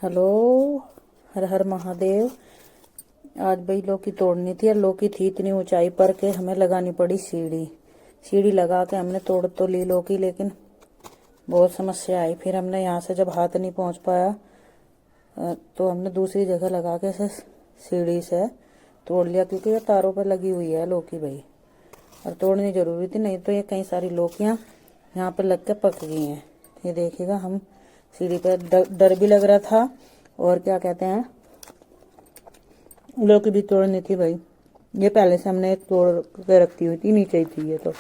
Hello, हर हर महादेव। आज भाई लौकी तोड़नी थी और लौकी थी इतनी ऊंचाई पर के हमें लगानी पड़ी सीढ़ी। सीढ़ी लगा के हमने तोड़ तो ली लौकी, लेकिन बहुत समस्या आई। फिर हमने यहाँ से जब हाथ नहीं पहुँच पाया तो हमने दूसरी जगह लगा के इसे सीढ़ी से तोड़ लिया, क्योंकि ये तारों पर लगी हुई है लौकी भाई, और तोड़नी जरूरी थी, नहीं तो ये कई सारी लौकियाँ यहाँ पर लग के पक गई हैं। ये देखिएगा, हम सीढ़ी पर डर भी लग रहा था, और क्या कहते हैं, लौकी भी तोड़नी थी भाई। ये पहले से हमने तोड़ के रखी हुई थी, नीचे ही थी ये तो।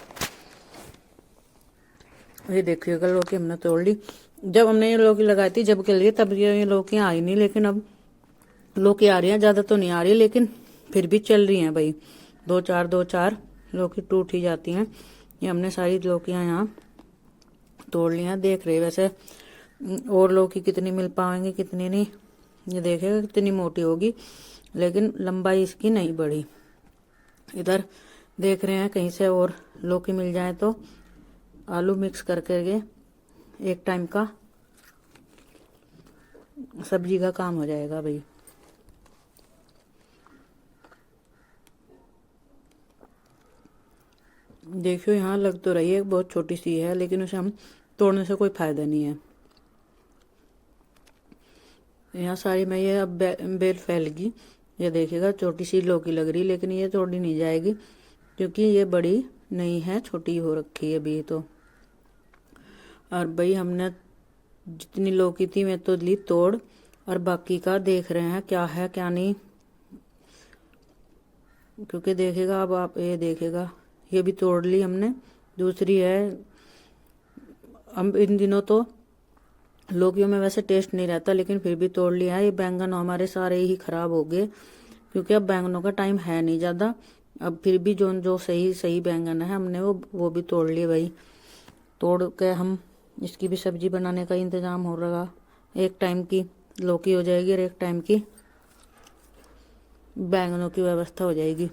ये देखिएगा, लौकी हमने तोड़ ली। जब हमने ये लौकी लगाई थी जब के लिए, तब ये लौकियाँ आई नहीं, लेकिन अब लौकी आ रही हैं। ज़्यादा तो नहीं आ रही, लेकिन फिर भी चल रही हैं भाई। दो चार लौकी टूट ही जाती हैं। ये हमने सारी लौकियाँ यहाँ तोड़ ली हैं। देख रहे वैसे और लौकी कितनी मिल पाएंगी कितनी नहीं, ये देखेगा कितनी मोटी होगी, लेकिन लंबाई इसकी नहीं बढ़ी। इधर देख रहे हैं कहीं से और लौकी मिल जाए तो आलू मिक्स करके एक टाइम का सब्जी का काम हो जाएगा भाई। देखियो, यहाँ लग तो रही है, बहुत छोटी सी है, लेकिन उसे हम तोड़ने से कोई फायदा नहीं है। यहाँ सारी में ये अब बेल फैल गई। ये देखिएगा, छोटी सी लौकी लग रही, लेकिन ये तोड़ी नहीं जाएगी क्योंकि ये बड़ी नहीं है, छोटी हो रखी है अभी तो। और भाई हमने जितनी लौकी थी मैं तो ली तोड़, और बाकी का देख रहे हैं क्या है क्या नहीं, क्योंकि देखेगा अब आप, ये देखेगा ये भी तोड़ ली हमने। दूसरी है, हम इन दिनों तो लौकियों में वैसे टेस्ट नहीं रहता, लेकिन फिर भी तोड़ लिया है। ये बैंगन हमारे सारे ही खराब हो गए, क्योंकि अब बैंगनों का टाइम है नहीं ज़्यादा। अब फिर भी जो सही बैंगन है हमने वो भी तोड़ लिए भाई। तोड़ के हम इसकी भी सब्जी बनाने का इंतज़ाम हो रहा। एक टाइम की लौकी हो जाएगी और एक टाइम की बैंगनों की व्यवस्था हो जाएगी।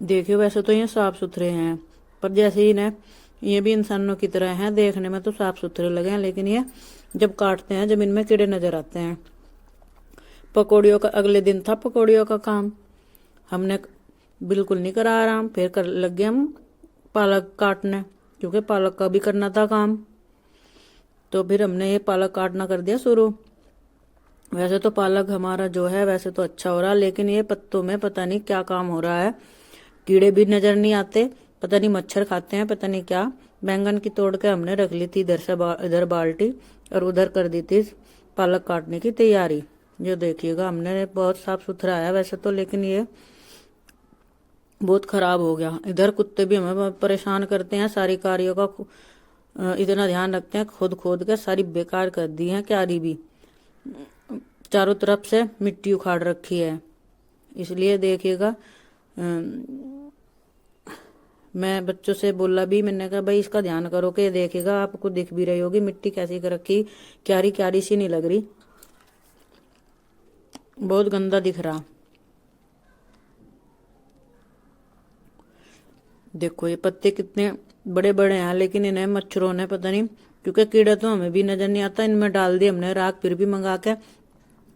देखियो, वैसे तो ये साफ सुथरे हैं, पर जैसे ही ना ये भी इंसानों की तरह हैं, देखने में तो साफ सुथरे लगे हैं, लेकिन ये जब काटते हैं जब इनमें कीड़े नजर आते हैं। पकौड़ियों का अगले दिन था, पकौड़ियों का काम हमने बिल्कुल नहीं करा आराम, फिर कर लग गए हम पालक काटने, क्योंकि पालक का भी करना था काम। तो फिर हमने ये पालक काटना कर दिया शुरू। वैसे तो पालक हमारा जो है वैसे तो अच्छा हो रहा, लेकिन ये पत्तों में पता नहीं क्या काम हो रहा है, कीड़े भी नजर नहीं आते, पता नहीं मच्छर खाते हैं, पता नहीं क्या। बैंगन की तोड़ के हमने रख ली थी इधर से इधर बाल्टी, और उधर कर दी थी पालक काटने की तैयारी। जो देखिएगा, हमने बहुत साफ सुथरा है वैसे तो, लेकिन ये बहुत खराब हो गया। इधर कुत्ते भी हमें परेशान करते हैं, सारी कारियों का इतना ध्यान रखते हैं, खोद के सारी बेकार कर दी है क्यारी भी। चारों तरफ से मिट्टी उखाड़ रखी है, इसलिए देखिएगा मैं बच्चों से बोला भी, मैंने कहा भाई इसका ध्यान करो कि देखिएगा, आपको दिख भी रही होगी मिट्टी कैसी कर रखी, क्यारी सी नहीं लग रही, बहुत गंदा दिख रहा। देखो ये पत्ते कितने बड़े बड़े हैं, लेकिन इन्हें मच्छरों ने पता नहीं, क्योंकि कीड़ा तो हमें भी नजर नहीं आता, इनमें डाल दी हमने राख। फिर भी मंगा के,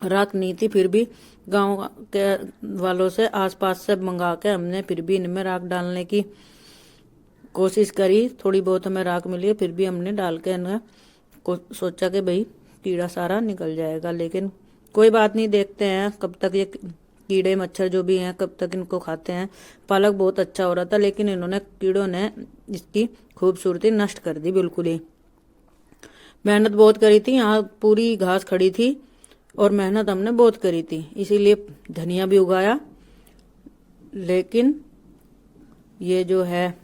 राख नहीं थी, फिर भी गांव के वालों से आसपास से मंगा के हमने फिर भी इनमें राख डालने की कोशिश करी। थोड़ी बहुत हमें राख मिली है, फिर भी हमने डाल के इन्हें को सोचा कि भाई कीड़ा सारा निकल जाएगा, लेकिन कोई बात नहीं, देखते हैं कब तक ये कीड़े मच्छर जो भी हैं कब तक इनको खाते हैं। पालक बहुत अच्छा हो रहा था, लेकिन इन्होंने कीड़ों ने इसकी खूबसूरती नष्ट कर दी बिल्कुल ही। मेहनत बहुत करी थी, यहाँ पूरी घास खड़ी थी और मेहनत हमने बहुत करी थी, इसीलिए धनिया भी उगाया, लेकिन ये जो है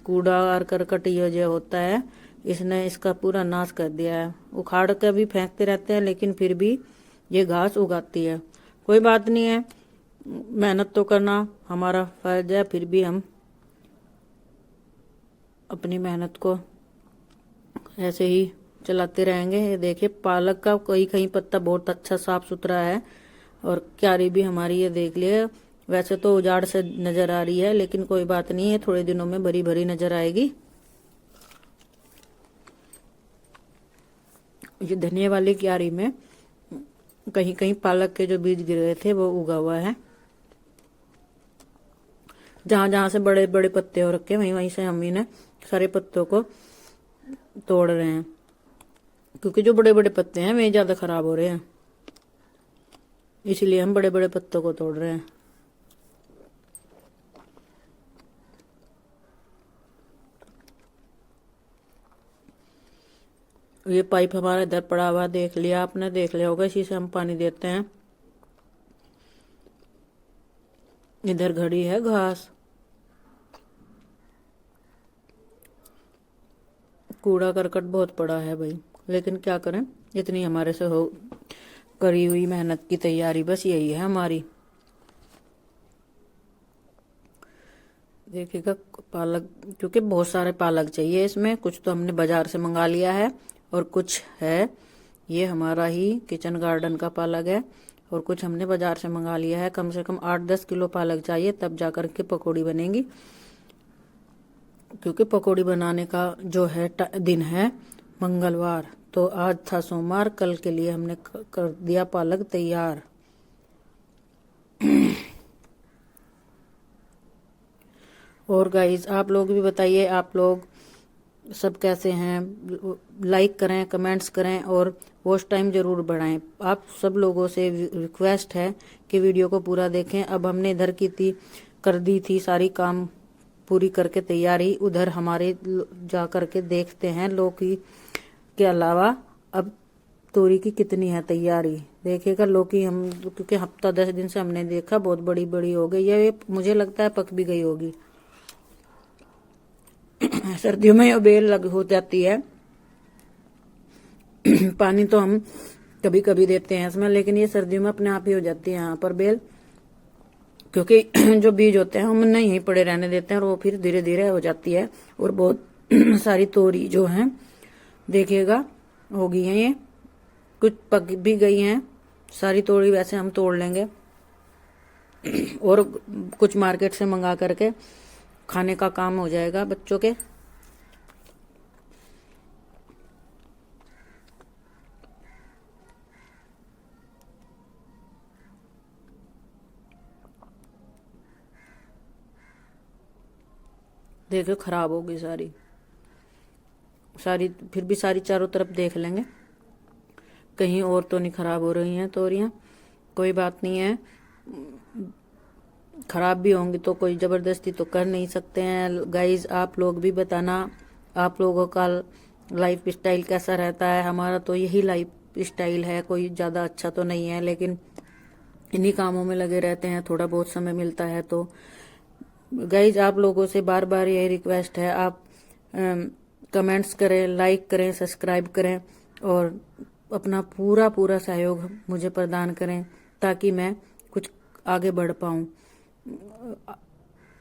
कूड़ा और करकट ये जो होता है, इसने इसका पूरा नाश कर दिया है। उखाड़ कर भी फेंकते रहते हैं, लेकिन फिर भी ये घास उगाती है। कोई बात नहीं है, मेहनत तो करना हमारा फर्ज है, फिर भी हम अपनी मेहनत को ऐसे ही चलाते रहेंगे। ये देखिए, पालक का कहीं पत्ता बहुत अच्छा साफ सुथरा है, और क्यारी भी हमारी ये देख लिए वैसे तो उजाड़ से नजर आ रही है, लेकिन कोई बात नहीं है, थोड़े दिनों में भरी भरी नजर आएगी। ये धनिया वाली क्यारी में कहीं कहीं पालक के जो बीज गिर गए थे वो उगा हुआ है। जहां जहां से बड़े बड़े पत्ते हो रखे वहीं वहीं से हम इन्हें सारे पत्तों को तोड़ रहे हैं, क्योंकि जो बड़े बड़े पत्ते हैं वे ज्यादा खराब हो रहे हैं, इसलिए हम बड़े बड़े पत्तों को तोड़ रहे हैं। ये पाइप हमारा इधर पड़ा हुआ देख लिया आपने, देख लिया होगा, इसी से हम पानी देते हैं। इधर घड़ी है घास, कूड़ा करकट बहुत पड़ा है भाई, लेकिन क्या करें, इतनी हमारे से हो करी हुई मेहनत की तैयारी बस यही है हमारी। देखिएगा पालक, क्योंकि बहुत सारे पालक चाहिए इसमें, कुछ तो हमने बाजार से मंगा लिया है और कुछ है ये हमारा ही किचन गार्डन का पालक है, और कुछ हमने बाजार से मंगा लिया है। कम से कम 8-10 किलो पालक चाहिए, तब जाकर के पकौड़ी बनेगी, क्योंकि पकौड़ी बनाने का जो है दिन है मंगलवार, तो आज था सोमवार, कल के लिए हमने कर दिया पालक तैयार। और गाइस आप लोग भी बताइए, आप लोग सब कैसे हैं, लाइक करें, कमेंट्स करें और वॉच टाइम जरूर बढ़ाएं। आप सब लोगों से रिक्वेस्ट है कि वीडियो को पूरा देखें। अब हमने इधर की कर दी थी सारी काम पूरी करके तैयारी, उधर हमारे जा करके देखते हैं लौकी के अलावा अब तोरी की कितनी है तैयारी। देखिएगा लौकी हम, क्योंकि हफ्ता 10 दिन से हमने देखा बहुत बड़ी बड़ी हो गई है, ये मुझे लगता है पक भी गई होगी। सर्दियों में ये बेल लग हो जाती है, पानी तो हम कभी कभी देते हैं इसमें, लेकिन ये सर्दियों में अपने आप ही हो जाती है यहाँ पर बेल, क्योंकि जो बीज होते हैं हम उन्हें यहीं पड़े रहने देते हैं और वो फिर धीरे धीरे हो जाती है। और बहुत सारी तोरी जो हैं देखिएगा हो गई हैं, ये कुछ पक भी गई हैं सारी तोरी, वैसे हम तोड़ लेंगे और कुछ मार्केट से मंगा करके खाने का काम हो जाएगा बच्चों के। देखो खराब हो गई सारी, फिर भी सारी चारों तरफ देख लेंगे कहीं और तो नहीं खराब हो रही हैं तोरियां, कोई बात नहीं है। खराब भी होंगी तो कोई जबरदस्ती तो कर नहीं सकते हैं। गाइज आप लोग भी बताना आप लोगों का लाइफ स्टाइल कैसा रहता है। हमारा तो यही लाइफ स्टाइल है, कोई ज़्यादा अच्छा तो नहीं है, लेकिन इन्हीं कामों में लगे रहते हैं, थोड़ा बहुत समय मिलता है तो। गाइज आप लोगों से बार बार यही रिक्वेस्ट है, आप कमेंट्स करें, लाइक करें, सब्सक्राइब करें और अपना पूरा पूरा सहयोग मुझे प्रदान करें, ताकि मैं कुछ आगे बढ़ पाऊँ।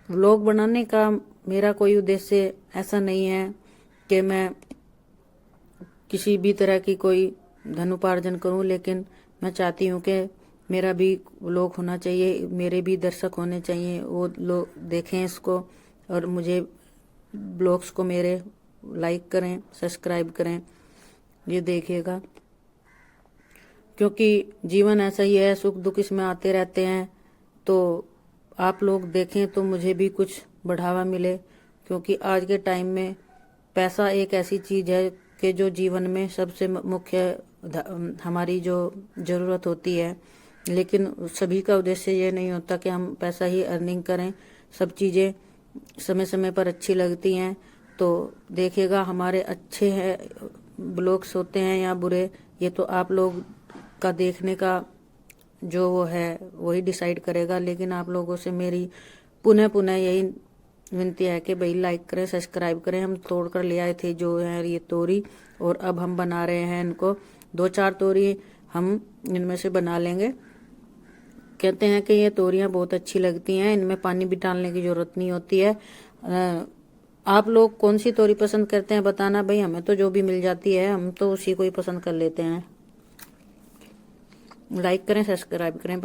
व्लॉग बनाने का मेरा कोई उद्देश्य ऐसा नहीं है कि मैं किसी भी तरह की कोई धनोपार्जन करूं, लेकिन मैं चाहती हूं कि मेरा भी व्लॉग होना चाहिए, मेरे भी दर्शक होने चाहिए, वो लोग देखें इसको और मुझे ब्लॉग्स को मेरे लाइक करें, सब्सक्राइब करें। ये देखिएगा, क्योंकि जीवन ऐसा ही है, सुख दुख इसमें आते रहते हैं, तो आप लोग देखें तो मुझे भी कुछ बढ़ावा मिले, क्योंकि आज के टाइम में पैसा एक ऐसी चीज है कि जो जीवन में सबसे मुख्य हमारी जो जरूरत होती है, लेकिन सभी का उद्देश्य ये नहीं होता कि हम पैसा ही अर्निंग करें। सब चीज़ें समय समय पर अच्छी लगती हैं, तो देखिएगा हमारे अच्छे हैं ब्लॉग्स होते हैं या बुरे, ये तो आप लोग का देखने का जो वो है वही डिसाइड करेगा। लेकिन आप लोगों से मेरी पुनः पुनः यही विनती है कि भाई लाइक करें, सब्सक्राइब करें। हम तोड़ कर ले आए थे जो है ये तोरी, और अब हम बना रहे हैं इनको, 2-4 तोरी हम इनमें से बना लेंगे। कहते हैं कि ये तोरियां बहुत अच्छी लगती हैं, इनमें पानी भी डालने की जरूरत नहीं होती है। आप लोग कौन सी तोरी पसंद करते हैं बताना भाई, हमें तो जो भी मिल जाती है हम तो उसी को ही पसंद कर लेते हैं। लाइक करें, सब्सक्राइब करें।